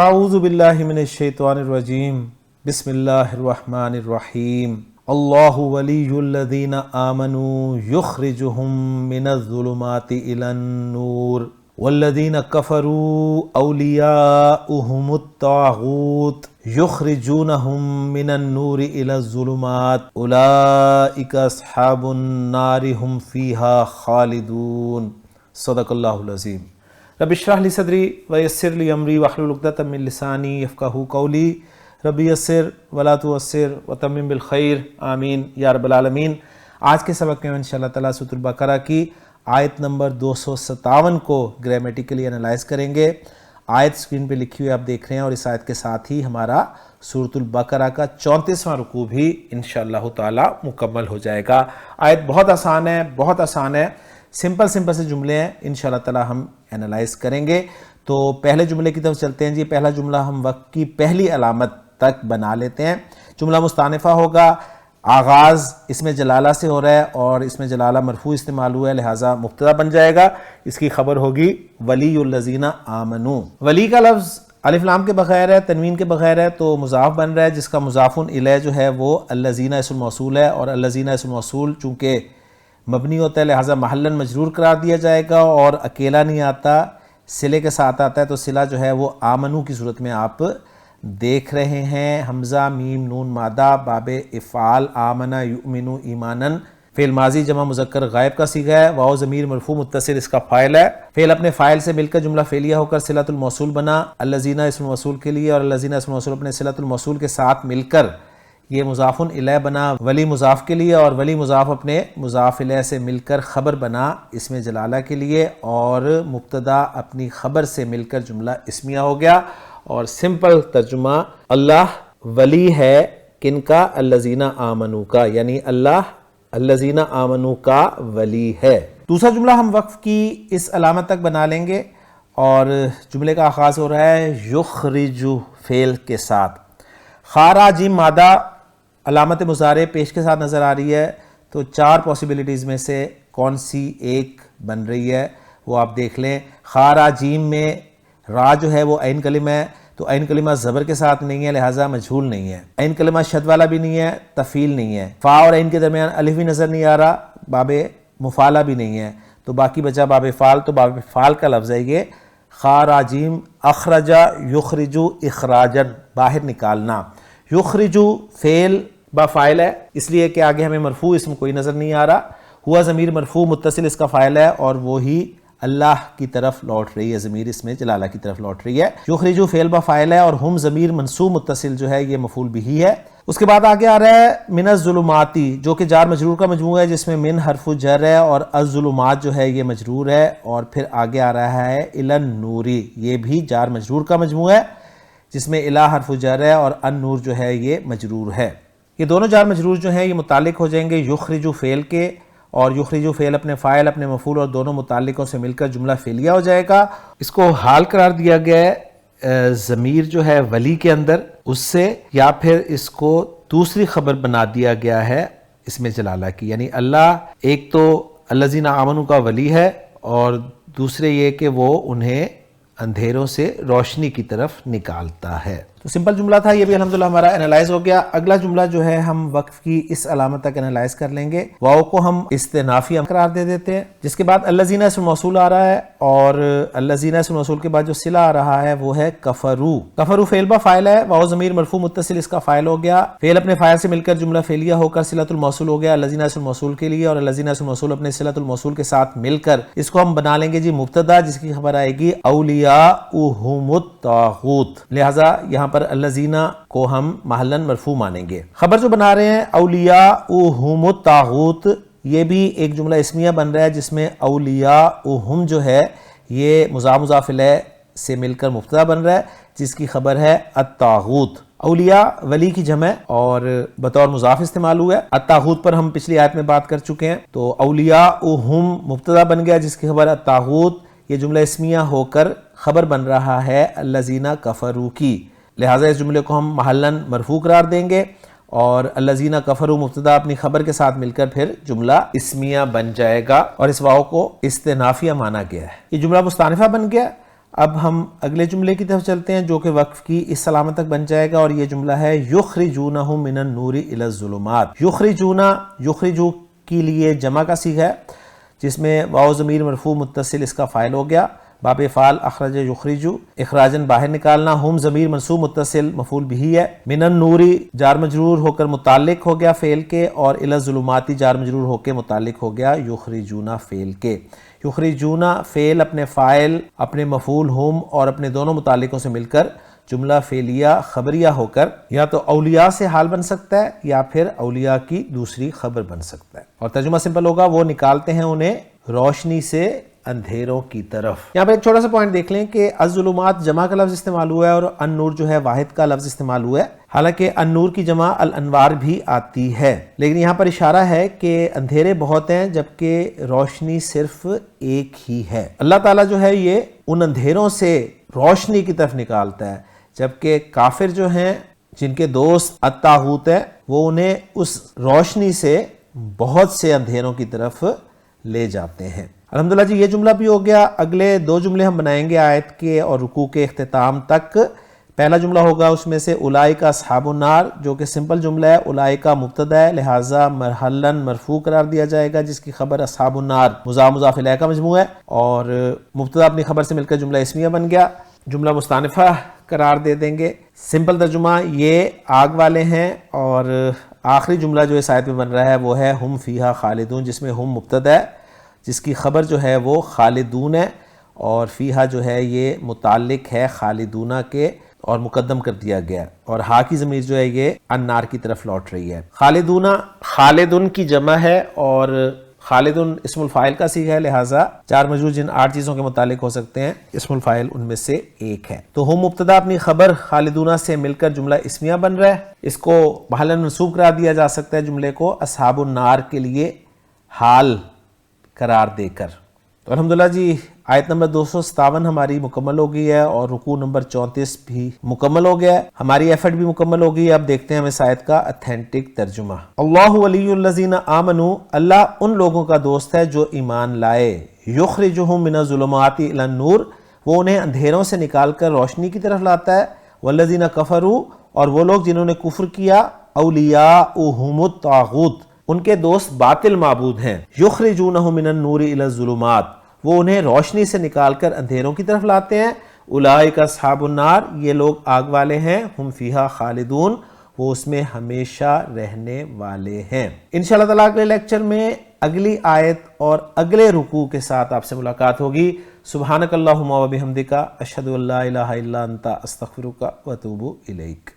اعوذ باللہ من الشیطان الرجیم بسم اللہ الرحمن الرحیم اللہ ولی الذین آمنوا یخرجہم من الظلمات الی النور والذین کفروا اولیاؤہم الطاغوت یخرجونہم من النور الی الظلمات اولئک اصحاب النار ہم فیہا خالدون۔ صدق اللہ العظیم۔ رب اشرح لی صدری ویسر لی امری واحلل عقدۃ من لسانی یفقہوا قولی رب یسر ولا تعسر وتمم بالخیر آمین یا رب العالمین۔ آج کے سبق میں انشاءاللہ تعالیٰ سورۃ البقرہ کی آیت نمبر 257 کو گرامیٹیکلی انالائز کریں گے۔ آیت سکرین پہ لکھی ہوئی آپ دیکھ رہے ہیں، اور اس آیت کے ساتھ ہی ہمارا سورۃ البقرہ کا 34واں رکوع بھی انشاءاللہ تعالیٰ مکمل ہو جائے گا۔ آیت بہت آسان ہے، بہت آسان ہے، سمپل سے جملے ہیں، انشاءاللہ تعالیٰ ہم انالائز کریں گے۔ تو پہلے جملے کی طرف چلتے ہیں جی۔ پہلا جملہ ہم وقت کی پہلی علامت تک بنا لیتے ہیں۔ جملہ مستانفہ ہوگا، آغاز اس میں جلالہ سے ہو رہا ہے اور اس میں جلالہ مرفوع استعمال ہوا ہے، لہٰذا مبتدا بن جائے گا۔ اس کی خبر ہوگی ولی الذین آمنوا۔ ولی کا لفظ الف لام کے بغیر ہے، تنوین کے بغیر ہے، تو مضاف بن رہا ہے، جس کا مضاف الیہ جو ہے وہ الذین اسم موصول ہے، اور الذین اسم موصول چونکہ مبنی ہوتا ہے لہٰذا محلاً مجرور قرار دیا جائے گا، اور اکیلا نہیں آتا، صلے کے ساتھ آتا ہے، تو صلہ جو ہے وہ آمنو کی صورت میں آپ دیکھ رہے ہیں۔ حمزہ میم نون مادہ باب افعال آمنا یؤمنو ایمانن، فعل ماضی جمع مذکر غائب کا صیغہ ہے، واو ضمیر مرفوع متصل اس کا فاعل ہے۔ فعل اپنے فاعل سے مل کر جملہ فعلیہ ہو کر صلۃ الموصول بنا، الذین اسم موصول کے لیے، اور الذین اسم موصول اپنے صلۃ الموصول کے ساتھ مل کر یہ مضاف الیہ بنا ولی مضاف کے لیے، اور ولی مضاف اپنے مضاف الیہ سے مل کر خبر بنا اسم جلالہ کے لیے، اور مبتدا اپنی خبر سے مل کر جملہ اسمیہ ہو گیا۔ اور سمپل ترجمہ اللہ ولی ہے کن کا؟ الذین آمنوا کا، یعنی اللہ الذین آمنوا کا ولی ہے۔ دوسرا جملہ ہم وقف کی اس علامت تک بنا لیں گے، اور جملے کا آغاز ہو رہا ہے یخرج فعل کے ساتھ۔ خارا جیم مادہ علامت مضارع پیش کے ساتھ نظر آ رہی ہے، تو چار پاسبلٹیز میں سے کون سی ایک بن رہی ہے وہ آپ دیکھ لیں۔ خارا جیم میں را جو ہے وہ عین کلمہ ہے، تو عین کلمہ زبر کے ساتھ نہیں ہے لہٰذا مجہول نہیں ہے۔ عین کلمہ شد والا بھی نہیں ہے، تفعیل نہیں ہے۔ فا اور عین کے درمیان الف بھی نظر نہیں آ رہا، باب مفعلہ بھی نہیں ہے، تو باقی بچا باب فعل، تو باب فعل کا لفظ ہے یہ خارا جیم۔ اخرجا یخرجو اخراجن، باہر نکالنا۔ یخرجو فعل با فاعل ہے، اس لیے کہ آگے ہمیں مرفوع اسم کوئی نظر نہیں آ رہا، ہوا ضمیر مرفوع متصل اس کا فاعل ہے، اور وہی اللہ کی طرف لوٹ رہی ہے، ضمیر اس میں جلالہ کی طرف لوٹ رہی ہے۔ یخرجو فعل با فاعل ہے، اور ہم ضمیر منصوب متصل جو ہے یہ مفعول بہ ہے۔ اس کے بعد آگے آ رہا ہے من الظلماتی، جو کہ جار مجرور کا مجموعہ ہے، جس میں من حرف جر ہے، اور الظلمات جو ہے یہ مجرور ہے، اور پھر آگے آ رہا ہے الی النوری، یہ بھی جار مجرور کا مجموعہ ہے، جس میں الی حرف جر ہے اور النور جو ہے یہ مجرور ہے۔ یہ دونوں جار مجرور جو ہیں یہ متعلق ہو جائیں گے یخرجو فعل کے، اور یخرجو فعل اپنے فاعل اپنے مفعول اور دونوں متعلقوں سے مل کر جملہ فعلیہ ہو جائے گا۔ اس کو حال قرار دیا گیا ہے ضمیر جو ہے ولی کے اندر اس سے، یا پھر اس کو دوسری خبر بنا دیا گیا ہے اس میں جلالہ کی، یعنی اللہ ایک تو الذین آمنوا کا ولی ہے، اور دوسرے یہ کہ وہ انہیں اندھیروں سے روشنی کی طرف نکالتا ہے۔ تو سمپل جملہ تھا، یہ بھی الحمدللہ ہمارا انالائز ہو گیا۔ اگلا جملہ جو ہے ہم وقف کی اس علامت تک انالائز کر لیں گے۔ واو کو ہم استنافی قرار دے دیتے ہیں، جس کے بعد الذین اسم موصول آ رہا ہے، اور الذین اسم موصول کے بعد جو صلہ آ رہا ہے وہ ہے کفروا۔ کفروا فعل با فاعل ہے، واو ضمیر مرفوع متصل اس کا فاعل ہو گیا، فعل اپنے فاعل سے مل کر جملہ فعلیہ ہو کر صلۃ الموصول ہو گیا الذین اسم موصول کے لیے، اور الذین اسم موصول اپنے صلۃ الموصول کے ساتھ مل کر اس کو ہم بنا لیں گے جی مبتدا، جس کی خبر آئے گی اولیاؤہم الطاغوت، لہٰذا یہاں پر الذین کو ہم محلاً مرفوع مانیں گے۔ خبر جو بنا رہے ہیں اولیاؤہم الطاغوت، یہ بھی ایک جملہ اسمیہ بن رہا ہے، جس میں اولیاؤہم جو ہے یہ مضاف الیہ سے مل کر مبتدا بن رہا ہے، جس کی خبر ہے الطاغوت۔ اولیاء ولی کی جمع اور بطور مضاف استعمال ہوا ہے۔ الطاغوت پر ہم پچھلی آیت میں بات کر چکے ہیں، تو اولیاؤہم مبتدا بن گیا جس کی خبر الطاغوت، یہ جملہ اسمیہ ہو کر خبر بن رہا ہے الذین کفروا کی، لہٰذا اس جملے کو ہم محلاً مرفوع قرار دیں گے، اور الذین کفروا مبتدا اپنی خبر کے ساتھ مل کر پھر جملہ اسمیہ بن جائے گا، اور اس واو کو استنافیہ مانا گیا ہے۔ یہ جملہ مستانفہ بن گیا۔ اب ہم اگلے جملے کی طرف چلتے ہیں جو کہ وقف کی اس علامت تک بن جائے گا، اور یہ جملہ ہے یخرجونہم من النور الی الظلمات۔ یخرجونا، یخرجو کے لیے جمع کا صیغہ ہے جس میں واو ضمیر مرفوع متصل اس کا فاعل ہو گیا، باب فعل اخرج یخرجو، اخراجن باہر نکالنا، ہم ضمیر منصوب متصل مفعول بھی ہے، من النوری جار مجرور ہو کر متعلق ہو گیا فعل کے، اور الی الظلماتی جار مجرور ہو کے متعلق ہو گیا یخرجونا فعل کے۔ یخرجونا فعل اپنے فاعل، اپنے مفعول ہم اور اپنے دونوں متعلقوں سے مل کر جملہ فعلیہ خبریہ ہو کر یا تو اولیاء سے حال بن سکتا ہے یا پھر اولیاء کی دوسری خبر بن سکتا ہے، اور ترجمہ سمپل ہوگا وہ نکالتے ہیں انہیں روشنی سے اندھیروں کی طرف۔ یہاں پہ ایک چھوٹا سا پوائنٹ دیکھ لیں کہ الظلمات جمع کا لفظ استعمال ہوا ہے اور النور جو ہے واحد کا لفظ استعمال ہوا ہے، حالانکہ النور کی جمع الانوار بھی آتی ہے، لیکن یہاں پر اشارہ ہے کہ اندھیرے بہت ہیں جبکہ روشنی صرف ایک ہی ہے۔ اللہ تعالیٰ جو ہے یہ ان اندھیروں سے روشنی کی طرف نکالتا ہے، جبکہ کافر جو ہیں جن کے دوست الطاغوت ہیں وہ انہیں اس روشنی سے بہت سے اندھیروں کی طرف لے جاتے ہیں۔ الحمدللہ جی یہ جملہ بھی ہو گیا۔ اگلے دو جملے ہم بنائیں گے آیت کے اور رکوع کے اختتام تک۔ پہلا جملہ ہوگا اس میں سے اولئک اصحاب النار، جو کہ سمپل جملہ ہے، اولئک مبتدا ہے لہٰذا محلاً مرفوع قرار دیا جائے گا، جس کی خبر اصحاب النار مضاف مضاف الیہ کا مجموعہ ہے، اور مبتدا اپنی خبر سے مل کر جملہ اسمیہ بن گیا، جملہ مستانفہ قرار دے دیں گے۔ سمپل ترجمہ یہ آگ والے ہیں، اور آخری جملہ جو اس آیت میں بن رہا ہے وہ ہے ہم فیہا خالدون، جس میں ہم مبتدا ہے جس کی خبر جو ہے وہ خالدون ہے، اور فیہا جو ہے یہ متعلق ہے خالدونہ کے اور مقدم کر دیا گیا، اور ہا کی ضمیر جو ہے یہ النار کی طرف لوٹ رہی ہے۔ خالدونہ خالدن کی جمع ہے، اور خالدن اسم الفاعل کا صیغہ ہے، لہٰذا جار مجرور جن 8 چیزوں کے متعلق ہو سکتے ہیں اسم الفاعل ان میں سے ایک ہے۔ تو ہم مبتدا اپنی خبر خالدونہ سے مل کر جملہ اسمیہ بن رہا ہے، اس کو محلاً منصوب قرار دیا جا سکتا ہے جملے کو اصحاب النار کے لیے حال قرار دے کر۔ تو الحمدللہ جی آیت نمبر 257 ہماری مکمل ہو گئی ہے، اور رکوع نمبر 34 بھی مکمل ہو گیا ہے، ہماری ایفرٹ بھی مکمل ہو گئی ہے۔ اب دیکھتے ہیں ہم اس آیت کا اتھینٹک ترجمہ۔ اللہ ولی الذین آمنوا، اللہ ان لوگوں کا دوست ہے جو ایمان لائے، یخرجہم من الظلمات الی النور، وہ انہیں اندھیروں سے نکال کر روشنی کی طرف لاتا ہے، والذین کفروا، اور وہ لوگ جنہوں نے کفر کیا، اولیاؤہم الطاغوت، ان کے دوست باطل معبود ہیں، یخرجونہم من النور الی الظلمات، وہ انہیں روشنی سے نکال کر اندھیروں کی طرف لاتے ہیں، اولئک اصحاب النار، یہ لوگ آگ والے ہیں، ہم فیہا خالدون، وہ اس میں ہمیشہ رہنے والے ہیں۔ انشاءاللہ تعالیٰ اگلے لیکچر میں اگلی آیت اور اگلے رکوع کے ساتھ آپ سے ملاقات ہوگی۔ سبحانک اللہم و بحمدک، اشہد ان لا الہ الا انت، استغفرک و اتوب الیک۔